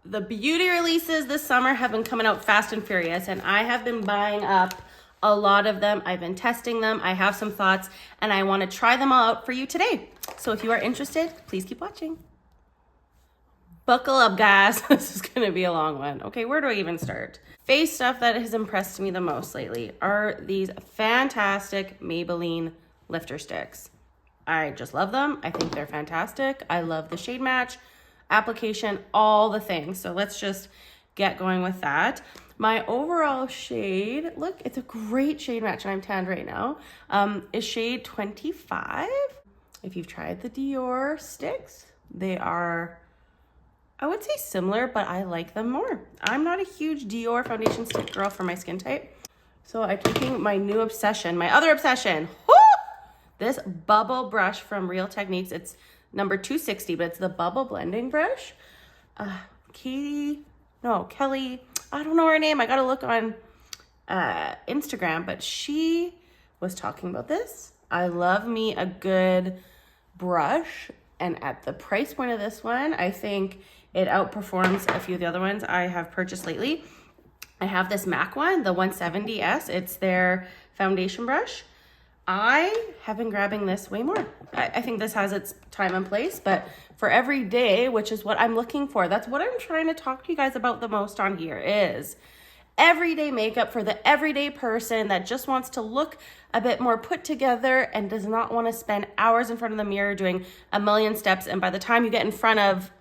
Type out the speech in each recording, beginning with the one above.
The beauty releases this summer have been coming out fast and furious, and I have been buying up a lot of them. I've been testing them. I have some thoughts, and I want to try them all out for you today. So if you are interested, please keep watching. Buckle up, guys. This is going to be a long one. Okay, where do I even start? Face stuff that has impressed me the most lately are these fantastic Maybelline Lifter Stix. I just love them. I think they're fantastic. I love the shade match, application, all the things. So let's just get going with that. My overall shade, look, it's a great shade match, and I'm tanned right now, is shade 25. If you've tried the Dior sticks, they are, I would say similar, but I like them more. I'm not a huge Dior foundation stick girl for my skin type. So I'm taking my new obsession, my other obsession, this bubble brush from Real Techniques. It's number 260, but it's the bubble blending brush. Kelly, I don't know her name. I got to look on Instagram, but she was talking about this. I love me a good brush, and at the price point of this one, I think it outperforms a few of the other ones I have purchased lately. I have this MAC one, the 170S. It's their foundation brush. I have been grabbing this way more. I think this has its time and place, but for every day, which is what I'm looking for, that's what I'm trying to talk to you guys about the most on here, is everyday makeup for the everyday person that just wants to look a bit more put together and does not want to spend hours in front of the mirror doing a million steps. And by the time you get in front of,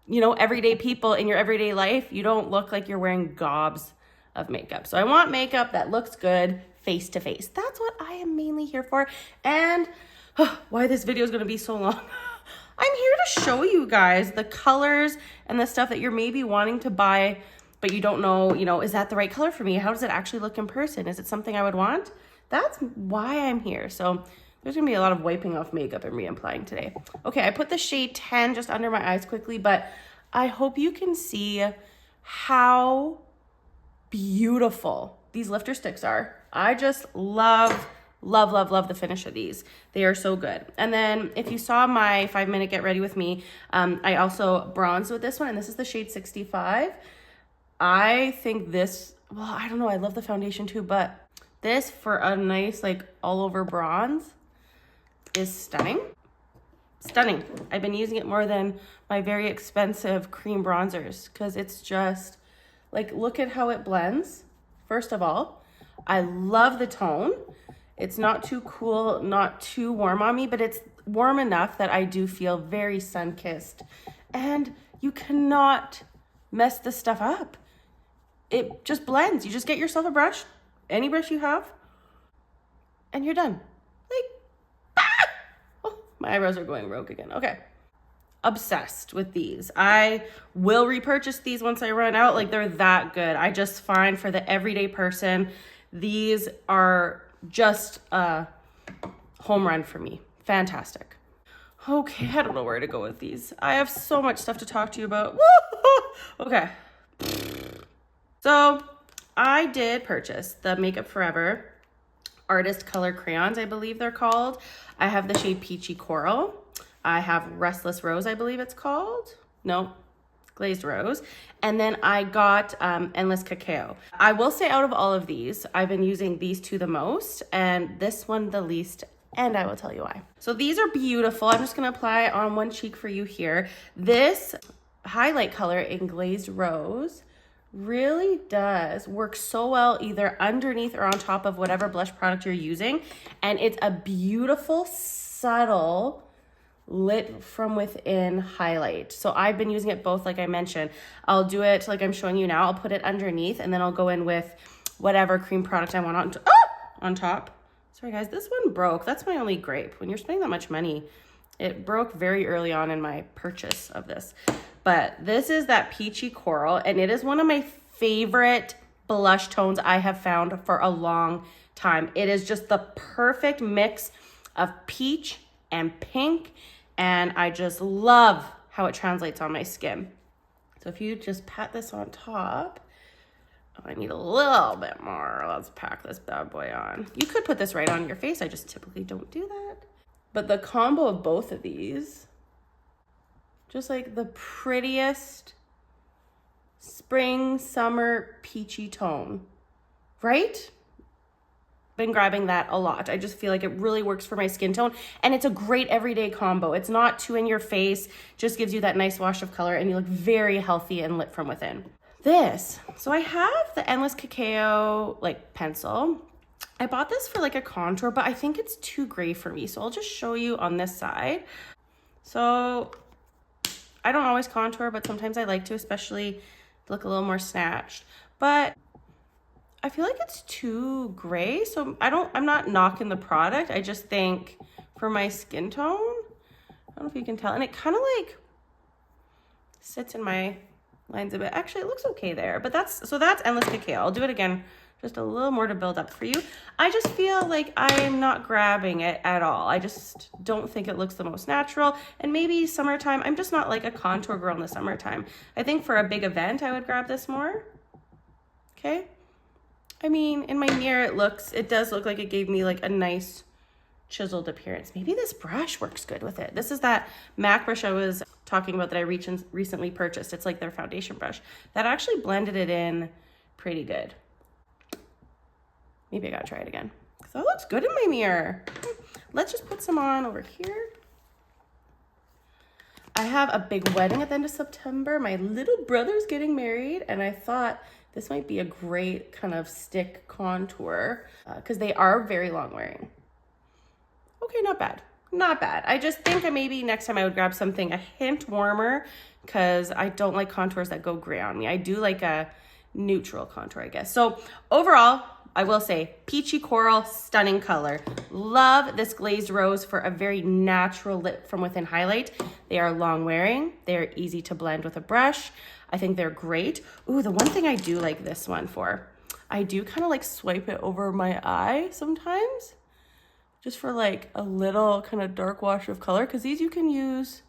you know, everyday people in your everyday life, you don't look like you're wearing gobs of makeup. So I want makeup that looks good face to face. That's what I am mainly here for. And why this video is going to be so long. I'm here to show you guys the colors and the stuff that you're maybe wanting to buy, but you don't know, you know, is that the right color for me? How does it actually look in person? Is it something I would want? That's why I'm here. So there's gonna be a lot of wiping off makeup and reapplying today. Okay, I put the shade 10 just under my eyes quickly, but I hope you can see how beautiful these lifter sticks are. I just love the finish of these. They are so good. And then if you saw my 5-minute get ready with me, I also bronzed with this one, and this is the shade 65. I think this, well, I don't know, I love the foundation too, but this for a nice like all over bronze is stunning. Stunning. I've been using it more than my very expensive cream bronzers because it's just like, look at how it blends. First of all, I love the tone. It's not too cool, not too warm on me, but it's warm enough that I do feel very sun-kissed. And you cannot mess this stuff up. It just blends. You just get yourself a brush, any brush you have, and you're done. Like, oh, my eyebrows are going rogue again. Okay. Obsessed with these. I will repurchase these once I run out. Like, they're that good. I just find for the everyday person, these are just a home run for me. Fantastic. Okay, I don't know where to go with these. I have so much stuff to talk to you about. Okay. So I did purchase the Makeup Forever Artist Color Crayons, I believe they're called. I have the shade Peachy Coral. I have Restless Rose, I believe it's called. No, Glazed Rose. And then I got Endless Cacao. I will say out of all of these, I've been using these two the most and this one the least, and I will tell you why. So these are beautiful. I'm just gonna apply on one cheek for you here. This highlight color in Glazed Rose really does work so well either underneath or on top of whatever blush product you're using. And it's a beautiful, subtle, lit from within highlight. So I've been using it both, like I mentioned. I'll do it like I'm showing you now. I'll put it underneath and then I'll go in with whatever cream product I want on top. Sorry guys, this one broke. That's my only gripe. When you're spending that much money, it broke very early on in my purchase of this. But this is that Peachy Coral, and it is one of my favorite blush tones I have found for a long time. It is just the perfect mix of peach and pink, and I just love how it translates on my skin. So if you just pat this on top, oh, I need a little bit more. Let's pack this bad boy on. You could put this right on your face. I just typically don't do that. But the combo of both of these, just like the prettiest spring, summer, peachy tone, right? Been grabbing that a lot. I just feel like it really works for my skin tone, and it's a great everyday combo. It's not too in your face, just gives you that nice wash of color, and you look very healthy and lit from within. This, so I have the Endless Cacao like pencil. I bought this for like a contour, but I think it's too gray for me. So I'll just show you on this side. So I don't always contour, but sometimes I like to, especially look a little more snatched. But I feel like it's too gray, so I'm not knocking the product. I just think for my skin tone, I don't know if you can tell, and it kind of like sits in my lines a bit. Actually, it looks okay there, but that's Endless Cacao. I'll do it again, just a little more to build up for you. I just feel like I'm not grabbing it at all. I just don't think it looks the most natural, and maybe summertime, I'm just not like a contour girl in the summertime. I think for a big event, I would grab this more, okay? I mean, in my mirror, it does look like it gave me like a nice chiseled appearance. Maybe this brush works good with it. This is that MAC brush I was talking about that I recently purchased. It's like their foundation brush. That actually blended it in pretty good. Maybe I gotta try it again. That looks good in my mirror. Let's just put some on over here. I have a big wedding at the end of September. My little brother's getting married, and I thought this might be a great kind of stick contour because they are very long wearing. Okay, not bad. Not bad. I just think maybe next time I would grab something a hint warmer because I don't like contours that go gray on me. I do like a neutral contour, I guess. So overall, I will say peachy coral, stunning color. Love this glazed rose for a very natural lit from within highlight. They are long wearing. They are easy to blend with a brush. I think they're great. Ooh, the one thing I do like this one for, I do kind of like swipe it over my eye sometimes, just for like a little kind of dark wash of color, because these you can use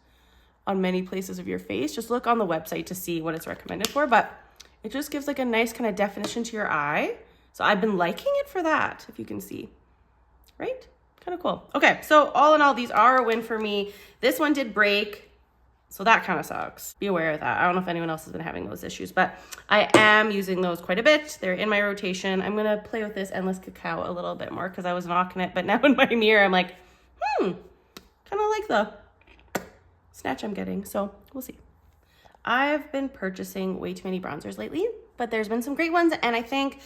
on many places of your face. Just look on the website to see what it's recommended for, but it just gives like a nice kind of definition to your eye. So I've been liking it for that, if you can see, right? Kind of cool. Okay, so all in all, these are a win for me. This one did break, so that kind of sucks. Be aware of that. I don't know if anyone else has been having those issues, but I am using those quite a bit. They're in my rotation. I'm gonna play with this Endless Cacao a little bit more because I was knocking it, but now in my mirror, I'm like, kind of like the snatch I'm getting, so we'll see. I've been purchasing way too many bronzers lately, but there's been some great ones, and I think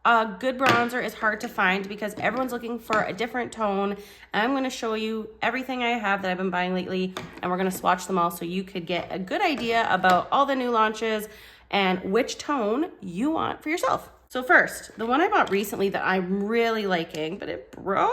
a good bronzer is hard to find because everyone's looking for a different tone. And I'm going to show you everything I have that I've been buying lately, and we're going to swatch them all so you could get a good idea about all the new launches and which tone you want for yourself. So first, the one I bought recently that I'm really liking, but it broke,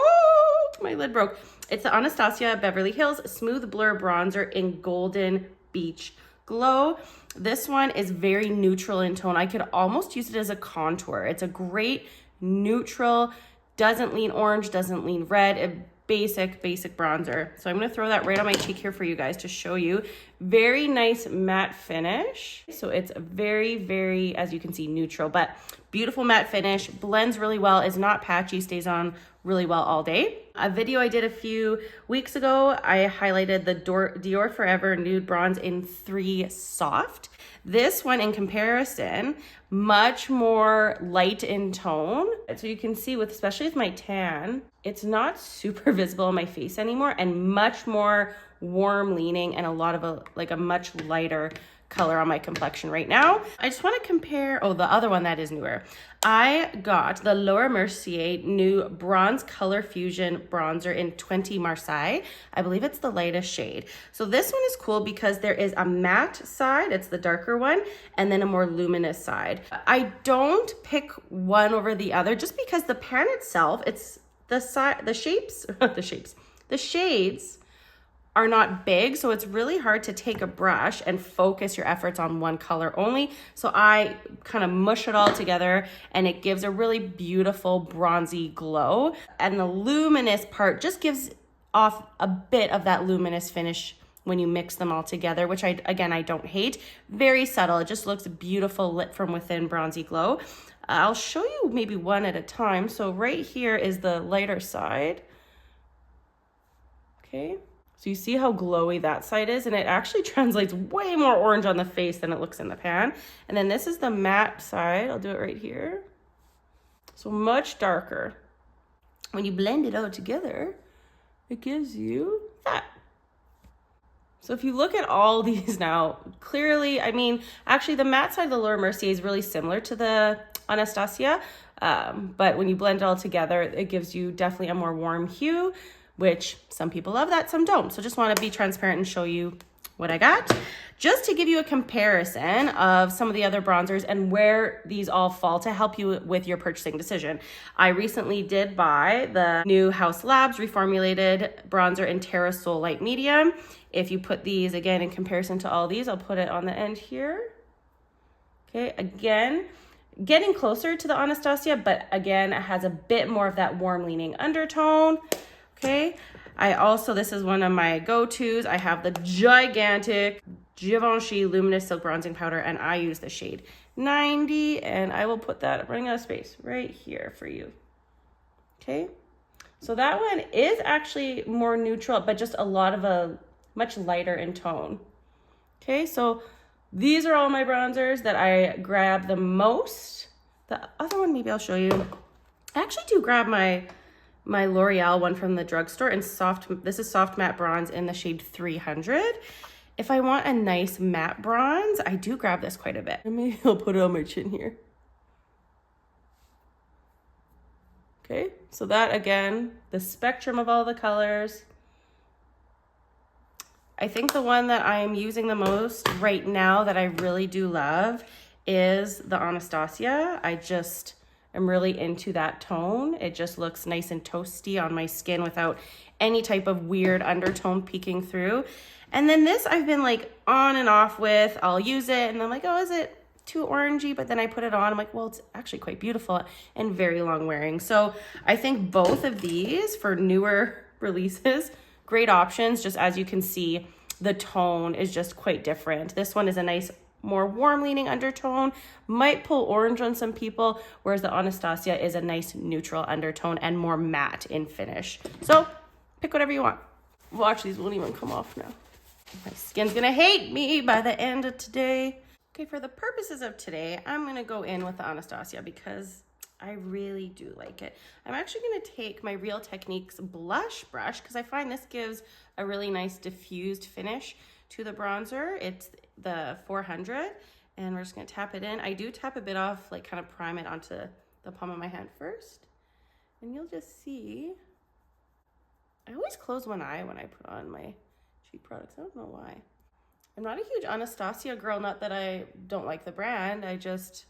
my lid broke. It's the Anastasia Beverly Hills Smooth Blur Bronzer in Golden Beach Glow. This one is very neutral in tone. I could almost use it as a contour. It's a great neutral, doesn't lean orange, doesn't lean red, a basic bronzer. So I'm gonna throw that right on my cheek here for you guys to show you. Very nice matte finish. So it's very, as you can see, neutral, but beautiful matte finish, blends really well, is not patchy, stays on really well all day. A video I did a few weeks ago, I highlighted the Dior Forever Nude Bronze in 3 Soft. This one in comparison, much more light in tone. So you can see especially with my tan, it's not super visible on my face anymore, and much more warm leaning and a lot of a much lighter color on my complexion right now. I just want to compare, the other one that is newer. I got the Laura Mercier new Bronze Color Fusion Bronzer in 20 Marseille. I believe it's the lightest shade. So this one is cool because there is a matte side, it's the darker one, and then a more luminous side. I don't pick one over the other just because the pan itself, it's the shades are not big, so it's really hard to take a brush and focus your efforts on one color only. So I kind of mush it all together and it gives a really beautiful bronzy glow. And the luminous part just gives off a bit of that luminous finish when you mix them all together, which I don't hate. Very subtle, it just looks beautiful lit from within bronzy glow. I'll show you maybe one at a time. So right here is the lighter side. Okay. So you see how glowy that side is, and it actually translates way more orange on the face than it looks in the pan. And then this is the matte side. I'll do it right here. So much darker. When you blend it all together, it gives you that. So if you look at all these now, clearly, I mean, actually the matte side of the Laura Mercier is really similar to the Anastasia, but when you blend it all together, it gives you definitely a more warm hue, which some people love that, some don't. So just want to be transparent and show you what I got, just to give you a comparison of some of the other bronzers and where these all fall to help you with your purchasing decision. I recently did buy the new House Labs reformulated bronzer in Terra Soul Light Medium. If you put these again in comparison to all these, I'll put it on the end here. Okay, again, getting closer to the Anastasia, but again, it has a bit more of that warm leaning undertone. Okay, this is one of my go-tos. I have the gigantic Givenchy Luminous Silk Bronzing Powder, and I use the shade 90, and I will put that, running out of space, right here for you. Okay, so that one is actually more neutral, but just a lot of a much lighter in tone. Okay, so these are all my bronzers that I grab the most. The other one, maybe I'll show you. I actually do grab my L'Oreal one from the drugstore in this is soft matte bronze in the shade 300. If I want a nice matte bronze, I do grab this quite a bit. And maybe I'll put it on my chin here. Okay, so that again, the spectrum of all the colors. I think the one that I'm using the most right now that I really do love is the Anastasia. I'm really into that tone. It just looks nice and toasty on my skin without any type of weird undertone peeking through. And then this I've been like on and off with. I'll use it and I'm like, oh, is it too orangey? But then I put it on, I'm like, well, it's actually quite beautiful and very long wearing. So I think both of these for newer releases, great options. Just as you can see, the tone is just quite different. This one is a nice more warm leaning undertone, might pull orange on some people, whereas the Anastasia is a nice neutral undertone and more matte in finish. So pick whatever you want. Watch, these won't even come off now. My skin's gonna hate me by the end of today. Okay, for the purposes of today, I'm gonna go in with the Anastasia because I really do like it. I'm actually gonna take my Real Techniques blush brush because I find this gives a really nice diffused finish to the bronzer. It's the 400, and we're just gonna tap it in. I do tap a bit off, like kind of prime it onto the palm of my hand first. And you'll just see, I always close one eye when I put on my cheek products. I don't know why. I'm not a huge Anastasia girl, not that I don't like the brand, I just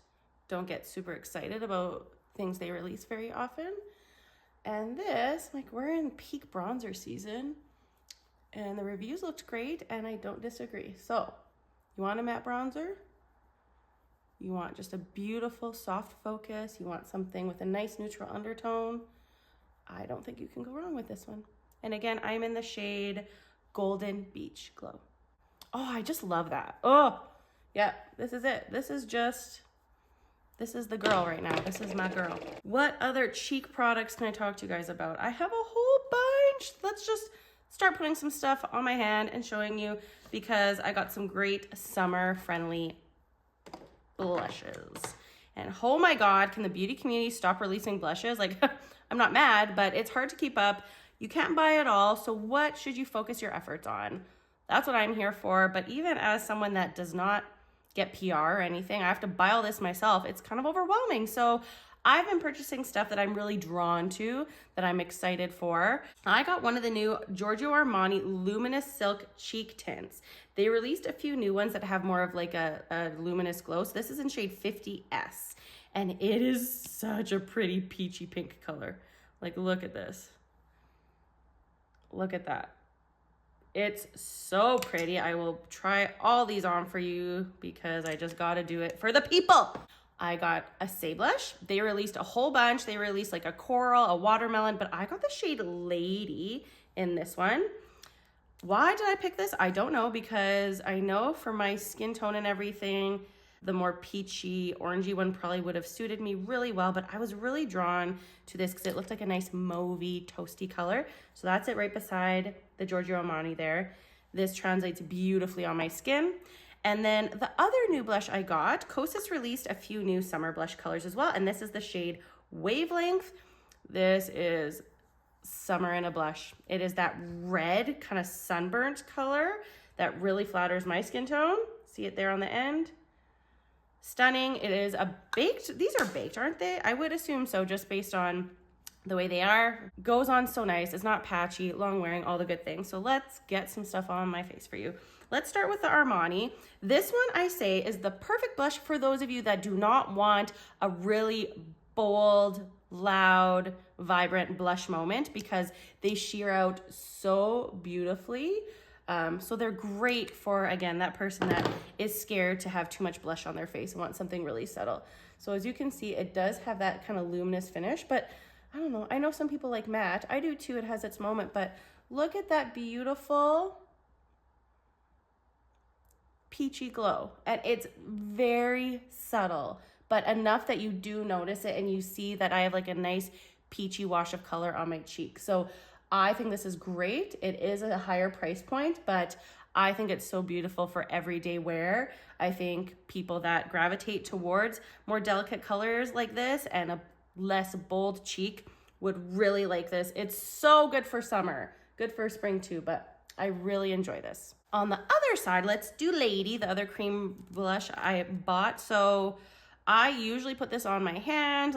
don't get super excited about things they release very often. And this, like, we're in peak bronzer season and the reviews looked great and I don't disagree. So you want a matte bronzer, you want just a beautiful soft focus, you want something with a nice neutral undertone, I don't think you can go wrong with this one. And again, I'm in the shade Golden Beach Glow. Oh, I just love that. Oh yeah, this is it. This is the girl right now. This is my girl. What other cheek products can I talk to you guys about? I have a whole bunch. Let's just start putting some stuff on my hand and showing you, because I got some great summer friendly blushes. And oh my God, can the beauty community stop releasing blushes? Like, I'm not mad, but it's hard to keep up. You can't buy it all. So what should you focus your efforts on? That's what I'm here for. But even as someone that does not get PR or anything, I have to buy all this myself. It's kind of overwhelming. So I've been purchasing stuff that I'm really drawn to, that I'm excited for. I got one of the new Giorgio Armani Luminous Silk Cheek Tints. They released a few new ones that have more of like a luminous glow. So this is in shade 50S. And it is such a pretty peachy pink color. Like, look at this. Look at that. It's so pretty. I will try all these on for you because I just gotta do it for the people. I got a Saie blush. They released a whole bunch. They released like a coral, a watermelon, but I got the shade Lady in this one. Why did I pick this? I don't know, because I know for my skin tone and everything, The more peachy, orangey one probably would have suited me really well, but I was really drawn to this because it looked like a nice mauvey, toasty color. So that's it right beside the Giorgio Armani there. This translates beautifully on my skin. And then the other new blush I got, Kosas released a few new summer blush colors as well, and this is the shade Wavelength. This is summer in a blush. It is that red, kind of sunburnt color that really flatters my skin tone. See it there on the end? Stunning. It is a baked, these are baked, aren't they? I would assume so, just based on the way they are. Goes on so nice. It's not patchy, long wearing, all the good things. So let's get some stuff on my face for you. Let's start with the Armani. This one, I say, is the perfect blush for those of you that do not want a really bold, loud, vibrant blush moment, because they sheer out so beautifully. So they're great for, again, that person that is scared to have too much blush on their face and wants something really subtle. So as you can see, it does have that kind of luminous finish, but I don't know. I know some people like matte. I do too. It has its moment, but look at that beautiful peachy glow. And it's very subtle, but enough that you do notice it and you see that I have like a nice peachy wash of color on my cheek. So I think this is great. It is a higher price point, but I think it's so beautiful for everyday wear. I think people that gravitate towards more delicate colors like this and a less bold cheek would really like this. It's so good for summer, good for spring too, but I really enjoy this. On the other side, let's do Lady, the other cream blush I bought. So I usually put this on my hand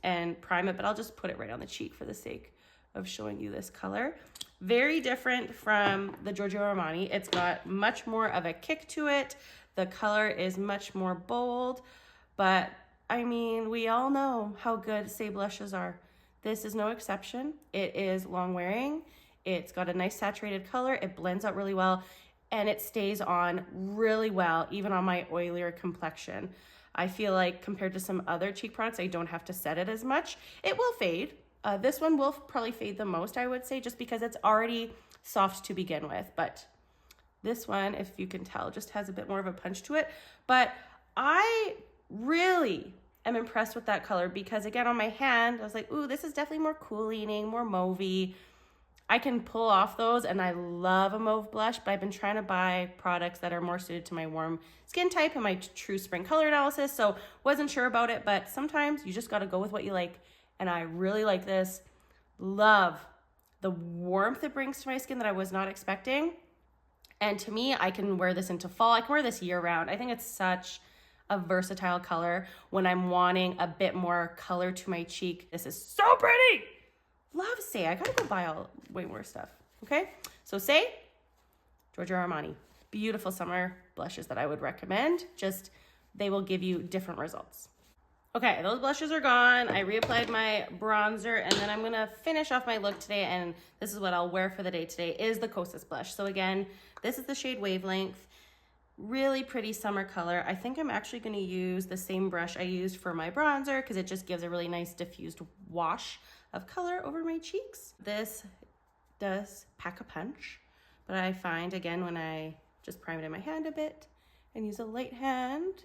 and prime it, but I'll just put it right on the cheek for the sake of showing you this color. Very different from the Giorgio Armani. It's got much more of a kick to it. The color is much more bold, but I mean, we all know how good Saie blushes are. This is no exception. It is long wearing. It's got a nice saturated color. It blends out really well, and it stays on really well, even on my oilier complexion. I feel like compared to some other cheek products, I don't have to set it as much. It will fade. This one will probably fade the most, I would say, just because it's already soft to begin with. But this one, if you can tell, just has a bit more of a punch to it. But I really am impressed with that color because, again, on my hand, I was like, ooh, this is definitely more cool leaning, more mauvey. I can pull off those, and I love a mauve blush, but I've been trying to buy products that are more suited to my warm skin type and my true spring color analysis, so wasn't sure about it, but sometimes you just got to go with what you like. And I really like this. Love the warmth it brings to my skin that I was not expecting. And to me, I can wear this into fall. I can wear this year round. I think it's such a versatile color when I'm wanting a bit more color to my cheek. This is so pretty. Love Saie. I gotta go buy way more stuff. Okay, so Saie, Giorgio Armani. Beautiful summer blushes that I would recommend. Just, they will give you different results. Okay, those blushes are gone. I reapplied my bronzer, and then I'm gonna finish off my look today, and this is what I'll wear for the day today, is the Kosas blush. So again, this is the shade Wavelength. Really pretty summer color. I think I'm actually gonna use the same brush I used for my bronzer because it just gives a really nice diffused wash of color over my cheeks. This does pack a punch, but I find, again, when I just prime it in my hand a bit and use a light hand.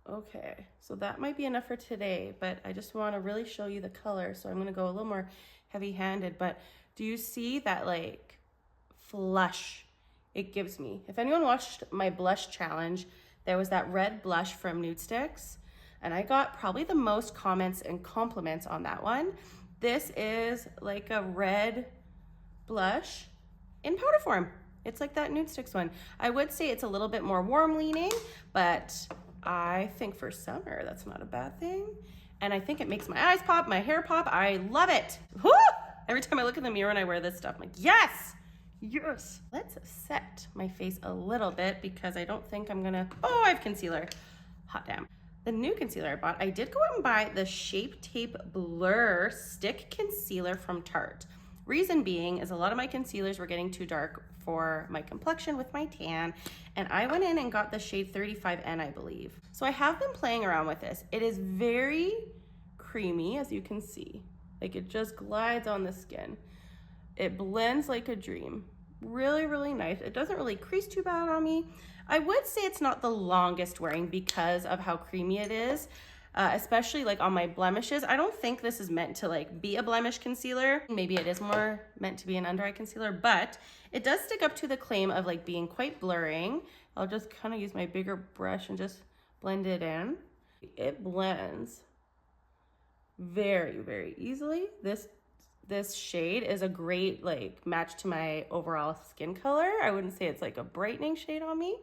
Okay, so that might be enough for today, but I just want to really show you the color, so I'm going to go a little more heavy-handed. But do you see that, like, flush it gives me? If anyone watched my blush challenge, there was that red blush from Nude Stix, and I got probably the most comments and compliments on that one. This is like a red blush in powder form. It's like that Nude Stix one. I would say it's a little bit more warm leaning, but I think for summer, that's not a bad thing. And I think it makes my eyes pop, my hair pop. I love it. Woo! Every time I look in the mirror and I wear this stuff, I'm like, yes, yes. Let's set my face a little bit because I don't think I'm gonna, oh, I have concealer. Hot damn. The new concealer I bought, I did go out and buy the Shape Tape Blur Stick Concealer from Tarte. Reason being is a lot of my concealers were getting too dark for my complexion with my tan, and I went in and got the shade 35N, I believe. So I have been playing around with this. It is very creamy, as you can see. Like, it just glides on the skin. It blends like a dream. Really, really nice. It doesn't really crease too bad on me. I would say it's not the longest wearing because of how creamy it is. Especially like on my blemishes. I don't think this is meant to like be a blemish concealer. Maybe it is more meant to be an under eye concealer, but it does stick up to the claim of like being quite blurring. I'll just kind of use my bigger brush and just blend it in. It blends very, very easily. This shade is a great like match to my overall skin color. I wouldn't say it's like a brightening shade on me.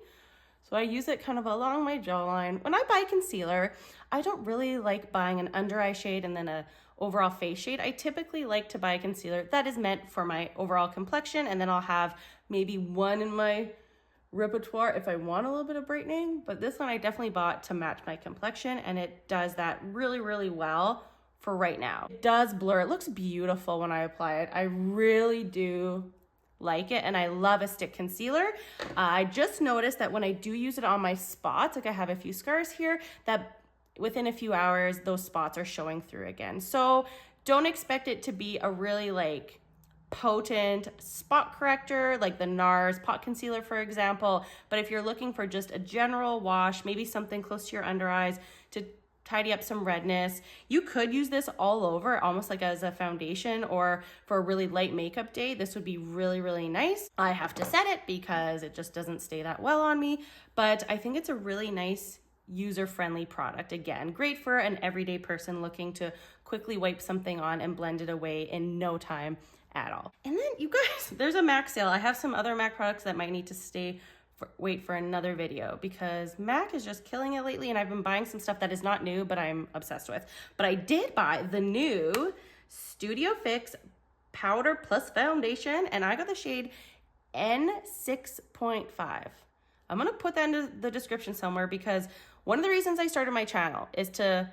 So I use it kind of along my jawline. When I buy concealer, I don't really like buying an under eye shade and then a overall face shade. I typically like to buy a concealer that is meant for my overall complexion, and then I'll have maybe one in my repertoire if I want a little bit of brightening. But this one I definitely bought to match my complexion, and it does that really, really well for right now. It does blur. It looks beautiful when I apply it. I really do like it, and I love a stick concealer. I just noticed that when I do use it on my spots, like I have a few scars here, that within a few hours those spots are showing through again. So don't expect it to be a really like potent spot corrector like the NARS pot concealer, for example. But if you're looking for just a general wash, maybe something close to your under eyes to tidy up some redness, you could use this all over, almost like as a foundation, or for a really light makeup day. This would be really, really nice. I have to set it because it just doesn't stay that well on me, but I think it's a really nice user-friendly product. Again, great for an everyday person looking to quickly wipe something on and blend it away in no time at all. And then you guys, there's a MAC sale. I have some other MAC products that might need to wait for another video because MAC is just killing it lately, and I've been buying some stuff that is not new but I'm obsessed with. But I did buy the new Studio Fix Powder Plus Foundation, and I got the shade N6.5. I'm gonna put that into the description somewhere because one of the reasons I started my channel is to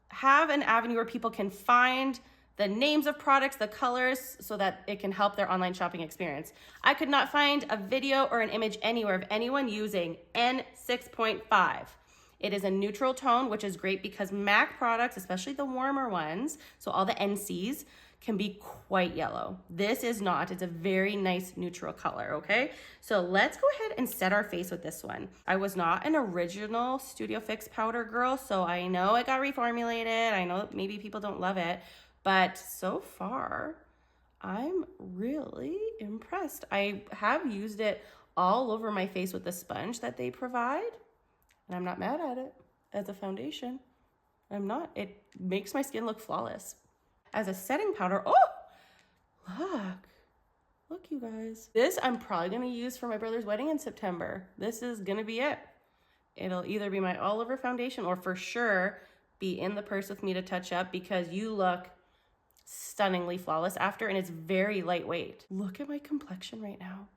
have an avenue where people can find the names of products, the colors, so that it can help their online shopping experience. I could not find a video or an image anywhere of anyone using N6.5. It is a neutral tone, which is great because MAC products, especially the warmer ones, so all the NCs, can be quite yellow. This is not. It's a very nice neutral color, okay? So let's go ahead and set our face with this one. I was not an original Studio Fix powder girl, so I know it got reformulated. I know maybe people don't love it, but so far, I'm really impressed. I have used it all over my face with the sponge that they provide, and I'm not mad at it as a foundation. I'm not. It makes my skin look flawless. As a setting powder, oh, look you guys. This I'm probably gonna use for my brother's wedding in September. This is gonna be it. It'll either be my all over foundation or for sure be in the purse with me to touch up because you look stunningly flawless after, and it's very lightweight. Look at my complexion right now.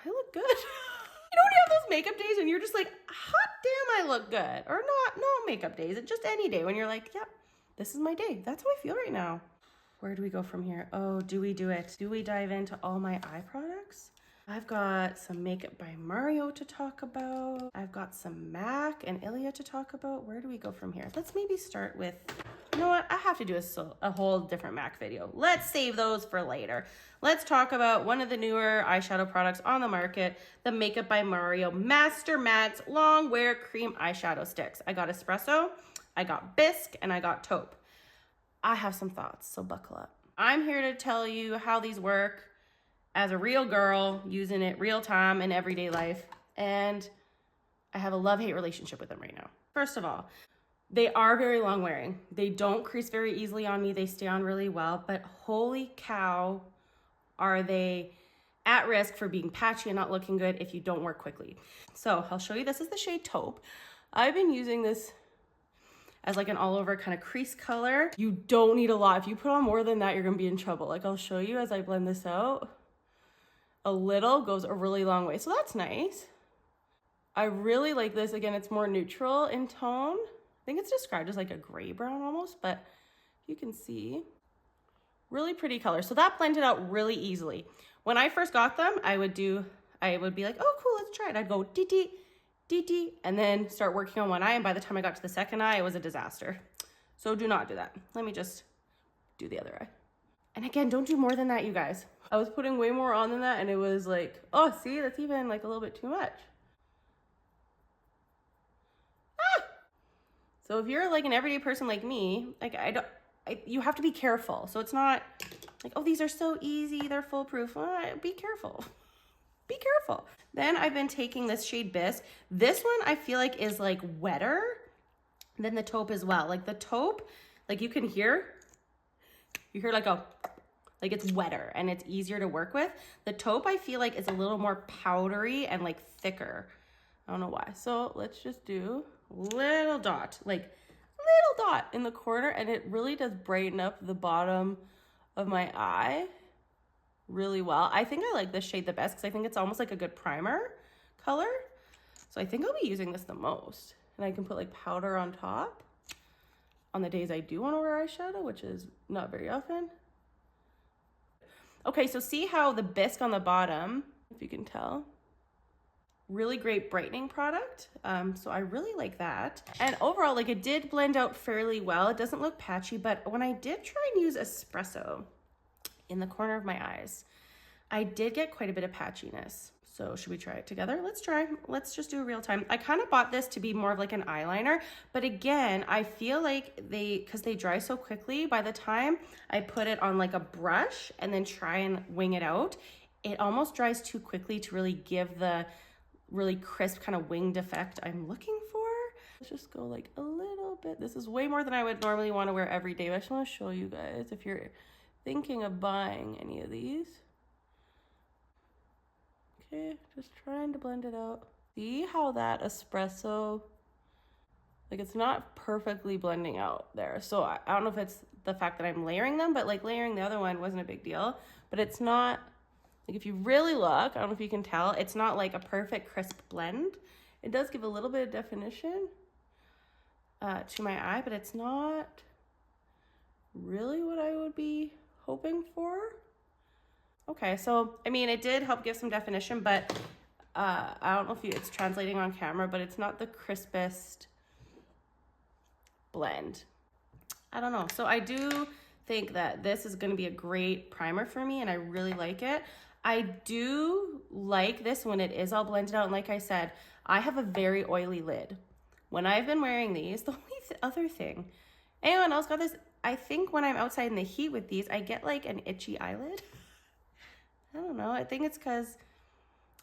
I look good. You don't have those makeup days and you're just like, hot damn, I look good. Or not, no makeup days. It's just any day when you're like, yep, this is my day. That's how I feel right now. Where do we go from here? Oh, do we do it? Do we dive into all my eye products? I've got some Makeup by Mario to talk about. I've got some MAC and Ilia to talk about. Where do we go from here? Let's maybe start with, you know what? I have to do a whole different MAC video. Let's save those for later. Let's talk about one of the newer eyeshadow products on the market, the Makeup by Mario Master Mattes Long Wear Cream Eyeshadow Sticks. I got Espresso, I got Bisque, and I got Taupe. I have some thoughts, so buckle up. I'm here to tell you how these work as a real girl using it real time in everyday life, and I have a love-hate relationship with them right now. First of all, they are very long wearing. They don't crease very easily on me. They stay on really well, but holy cow, are they at risk for being patchy and not looking good if you don't work quickly. So I'll show you. This is the shade Taupe. I've been using this as like an all over kind of crease color. You don't need a lot. If you put on more than that, you're gonna be in trouble. Like I'll show you as I blend this out. A little goes a really long way. So that's nice. I really like this. Again, it's more neutral in tone. I think it's described as like a gray brown almost, but you can see really pretty color. So that blended out really easily. When I first got them, I would be like, oh cool, let's try it. I'd go dee, and then start working on one eye. And by the time I got to the second eye, it was a disaster. So do not do that. Let me just do the other eye. And again, don't do more than that, you guys. I was putting way more on than that, and it was like, oh, see, that's even like a little bit too much. So if you're like an everyday person like me, like you have to be careful. So it's not like, oh, these are so easy, they're foolproof. Be careful. Be careful. Then I've been taking this shade Bisque. This one I feel like is like wetter than the taupe as well. Like the taupe, like you hear like like it's wetter and it's easier to work with. The taupe I feel like is a little more powdery and like thicker. I don't know why. So let's just do little dot in the corner, and it really does brighten up the bottom of my eye really well. I think I like this shade the best because I think it's almost like a good primer color. So I think I'll be using this the most. And I can put like powder on top on the days I do want to wear eyeshadow, which is not very often. Okay, so see how the Bisque on the bottom, if you can tell, really great brightening product. So I really like that. And overall, like it did blend out fairly well. It doesn't look patchy, but when I did try and use espresso in the corner of my eyes, I did get quite a bit of patchiness. So should we try it together? Let's try. Let's just do a real time. I kind of bought this to be more of like an eyeliner, but again, I feel like because they dry so quickly, by the time I put it on like a brush and then try and wing it out, it almost dries too quickly to really give the really crisp kind of winged effect I'm looking for. Let's just go like a little bit. This is way more than I would normally want to wear every day, but I just want to show you guys if you're thinking of buying any of these. Okay, just trying to blend it out. See how that espresso, like it's not perfectly blending out there. So I don't know if it's the fact that I'm layering them, but like layering the other one wasn't a big deal, but it's not, like if you really look, I don't know if you can tell, it's not like a perfect crisp blend. It does give a little bit of definition to my eye, but it's not really what I would be hoping for. Okay, so I mean, it did help give some definition, but I don't know if it's translating on camera, but it's not the crispest blend. I don't know. So I do think that this is going to be a great primer for me, and I really like it. I do like this when it is all blended out. And like I said, I have a very oily lid. When I've been wearing these, the only other thing, anyone else got this? I think when I'm outside in the heat with these, I get like an itchy eyelid. I don't know. I think it's because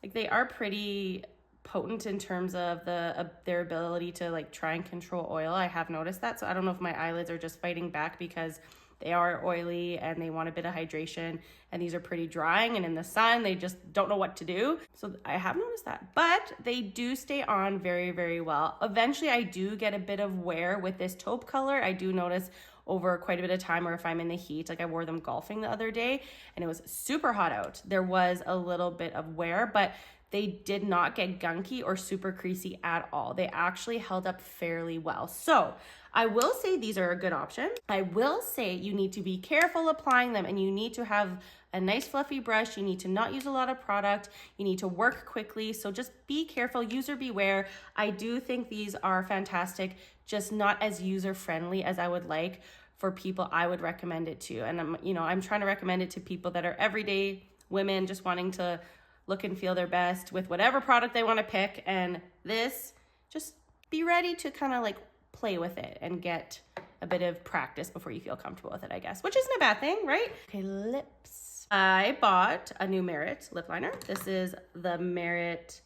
like they are pretty potent in terms of their ability to like try and control oil. I have noticed that. So I don't know if my eyelids are just fighting back because they are oily and they want a bit of hydration, and these are pretty drying, and in the sun they just don't know what to do. So I have noticed that, but they do stay on very, very well. Eventually I do get a bit of wear with this taupe color. I do notice over quite a bit of time, or if I'm in the heat, like I wore them golfing the other day and it was super hot out. There was a little bit of wear, but they did not get gunky or super creasy at all. They actually held up fairly well. So I will say these are a good option. I will say you need to be careful applying them, and you need to have a nice fluffy brush. You need to not use a lot of product. You need to work quickly. So just be careful, user beware. I do think these are fantastic, just not as user friendly as I would like for people I would recommend it to. And I'm trying to recommend it to people that are everyday women just wanting to look and feel their best with whatever product they want to pick. And this, just be ready to kind of like play with it and get a bit of practice before you feel comfortable with it, I guess, which isn't a bad thing, right? Okay, lips. I bought a new Merit lip liner. This is the Merit,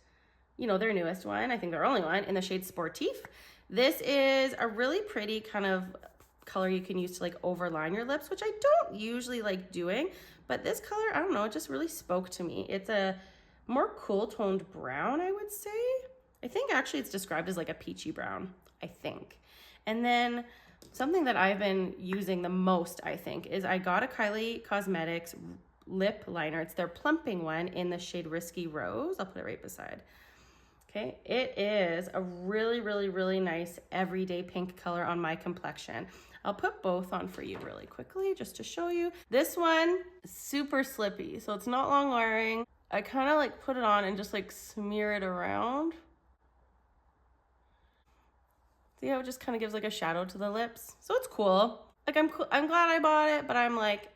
their newest one. I think their only one in the shade Sportif. This is a really pretty kind of color you can use to like overline your lips, which I don't usually like doing, but this color, I don't know, it just really spoke to me. It's a more cool toned brown, I would say. I think actually it's described as like a peachy brown, I think. And then something that I've been using the most, I think, is I got a Kylie Cosmetics lip liner. It's their plumping one in the shade Risky Rose. I'll put it right beside. Okay, it is a really, really, really nice everyday pink color on my complexion. I'll put both on for you really quickly just to show you. This one is super slippy, so it's not long wearing. I kind of like put it on and just like smear it around. See how it just kind of gives like a shadow to the lips? So it's cool. Like I'm glad I bought it, but I'm like,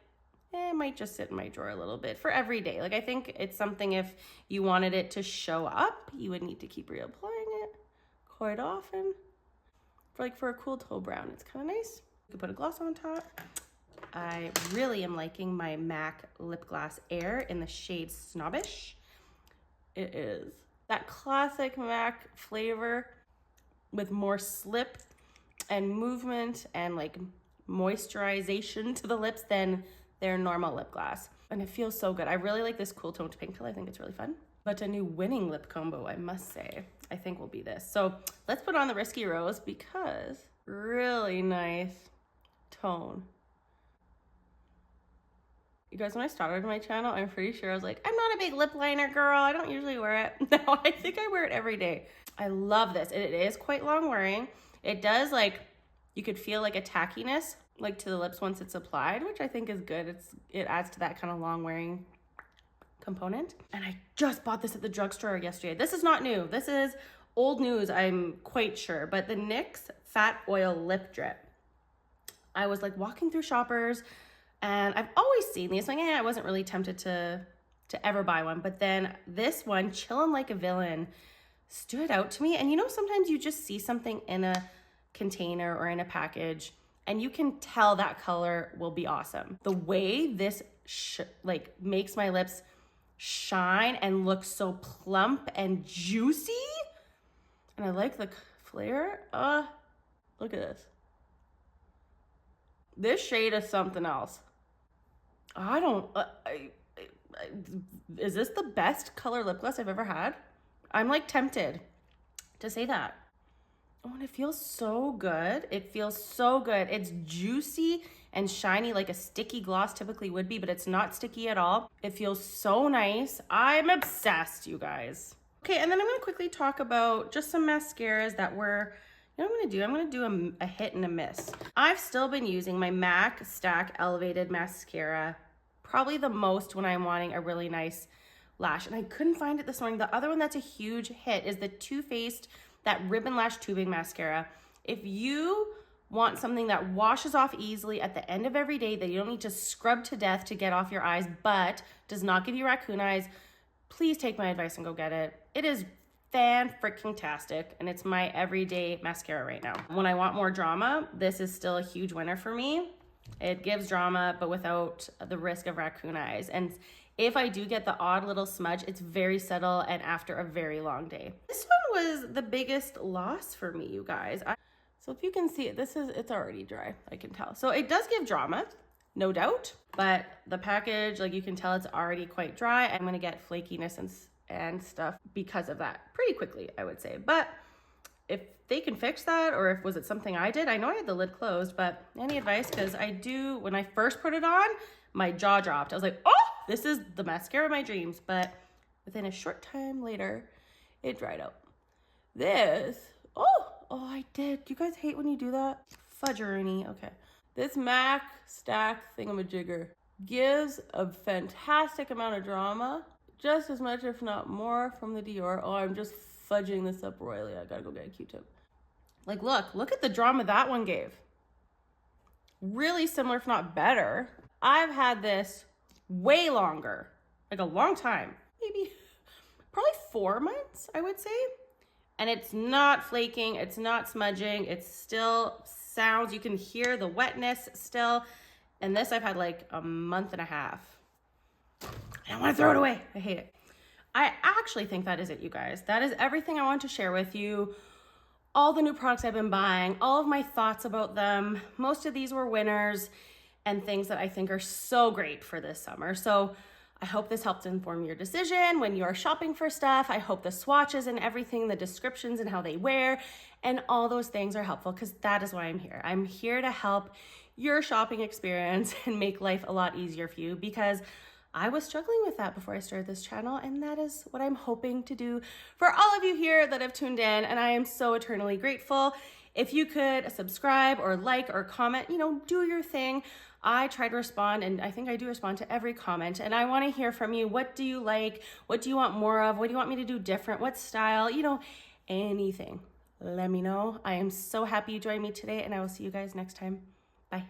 it might just sit in my drawer a little bit for every day. Like I think it's something if you wanted it to show up, you would need to keep reapplying it quite often. For a cool toe brown, it's kind of nice. You can put a gloss on top. I really am liking my MAC Lip Glass Air in the shade Snobbish. It is that classic MAC flavor with more slip and movement and like moisturization to the lips than their normal lip gloss. And it feels so good. I really like this cool toned pink color. I think it's really fun. But a new winning lip combo, I must say, I think will be this. So let's put on the Risky Rose because really nice tone. You guys, when I started my channel, I'm pretty sure I was like, I'm not a big lip liner girl. I don't usually wear it. No, I think I wear it every day. I love this. It is quite long wearing. It does like, you could feel like a tackiness like to the lips once it's applied, which I think is good. It adds to that kind of long wearing component. And I just bought this at the drugstore yesterday. This is not new. This is old news, I'm quite sure. But the NYX Fat Oil Lip Drip. I was like walking through Shoppers and I've always seen these. Like, I wasn't really tempted to ever buy one. But then this one, Chillin' Like a Villain, stood out to me. And you know, sometimes you just see something in a container or in a package and you can tell that color will be awesome. The way this like makes my lips shine and look so plump and juicy. And I like the flare. Look at this. This shade is something else. Is this the best color lip gloss I've ever had? I'm like tempted to say that. Oh, and it feels so good. It feels so good. It's juicy and shiny like a sticky gloss typically would be, but it's not sticky at all. It feels so nice. I'm obsessed, you guys. Okay, and then I'm gonna quickly talk about just some mascaras that were, you know what I'm gonna do a hit and a miss. I've still been using my MAC Stack Elevated Mascara, probably the most when I'm wanting a really nice lash, and I couldn't find it this morning. The other one that's a huge hit is the Too Faced, that Ribbon Lash Tubing Mascara. If you want something that washes off easily at the end of every day, that you don't need to scrub to death to get off your eyes, but does not give you raccoon eyes, please take my advice and go get it. It is fan-freaking-tastic, and it's my everyday mascara right now. When I want more drama, this is still a huge winner for me. It gives drama, but without the risk of raccoon eyes. And if I do get the odd little smudge, it's very subtle and after a very long day. This one was the biggest loss for me, you guys. So if you can see it, it's already dry, I can tell. So it does give drama, no doubt, but the package, like you can tell it's already quite dry. I'm gonna get flakiness and stuff because of that pretty quickly, I would say. But if they can fix that, or was it something I did? I know I had the lid closed, but any advice? Because when I first put it on, my jaw dropped. I was like, oh, this is the mascara of my dreams. But within a short time later, it dried out. This, I did. Do you guys hate when you do that? Fudgeroni, okay. This MAC Stack thingamajigger gives a fantastic amount of drama, just as much, if not more, from the Dior. Oh, I'm just fudging this up royally. I gotta go get a Q-tip. Like, look at the drama that one gave. Really similar, if not better. I've had this way longer, like a long time, probably 4 months, I would say. And it's not flaking, it's not smudging, it still sounds, you can hear the wetness still. And this I've had like a month and a half. I don't want to throw it away, I hate it. I actually think that is it, you guys. That is everything I want to share with you. All the new products I've been buying, all of my thoughts about them. Most of these were winners and things that I think are so great for this summer. So I hope this helped inform your decision when you are shopping for stuff. I hope the swatches and everything, the descriptions and how they wear, and all those things are helpful, because that is why I'm here. I'm here to help your shopping experience and make life a lot easier for you, because I was struggling with that before I started this channel, and that is what I'm hoping to do for all of you here that have tuned in, and I am so eternally grateful. If you could subscribe or like or comment, do your thing. I try to respond, and I think I do respond to every comment, and I want to hear from you. What do you like? What do you want more of? What do you want me to do different? What style? Anything. Let me know. I am so happy you joined me today, and I will see you guys next time. Bye.